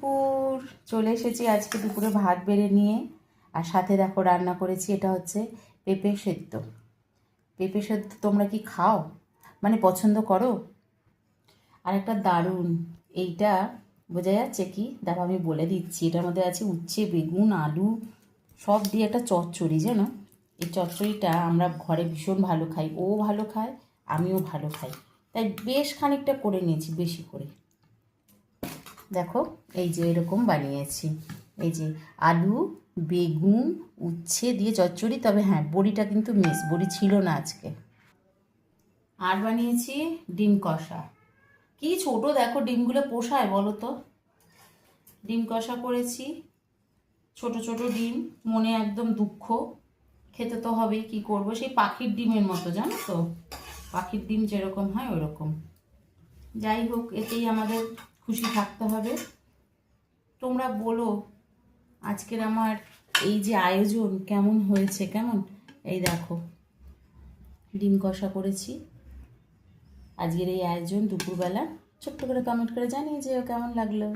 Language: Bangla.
দুপুর চলে এসেছি আজকে দুপুরে ভাত বেড়ে নিয়ে। আর সাথে দেখো রান্না করেছি, এটা হচ্ছে পেঁপে সেদ্ধ। পেঁপে সেদ্ধ তোমরা কি খাও, মানে পছন্দ করো? আর একটা দারুণ, এইটা বোঝা যাচ্ছে কি, দেখো আমি বলে দিচ্ছি, এটার মধ্যে আছে উচ্ছে, বেগুন, আলু সব দিয়ে একটা চচ্চড়ি, জানো? এই চচ্চড়িটা আমরা ঘরে ভীষণ ভালো খাই, ও ভালো খায়, আমিও ভালো খাই, তাই বেশ খানিকটা করে নিয়েছি, বেশি করে। দেখো এই যে এরকম বানিয়েছি, এই যে আলু, বেগুন, উচ্ছে দিয়ে চচ্চড়ি। তবে হ্যাঁ, বড়িটা কিন্তু মিস, বড়ি ছিল না আজকে। আর বানিয়েছি ডিম কষা। কি ছোট দেখো ডিমগুলো, পোষায় বলো তো? ডিম কষা করেছি, ছোট ছোট ডিম, মনে একদম দুঃখ, খেতে তো হবেই, কি করব, সেই পাখির ডিমের মতো, জানো তো, পাখির ডিম যেরকম হয় ওরকম। যাই হোক, এতেই আমাদের খুশি থাকতে হবে। তোমরা বলো আজকের আমার এই যে আয়োজন কেমন হয়েছে, কেমন? এই দেখো ডিম কষা করেছি, আজকের এই আয়োজন দুপুরবেলা। ছোট্ট করে কমেন্ট করে জানিয়ে যে কেমন লাগলো।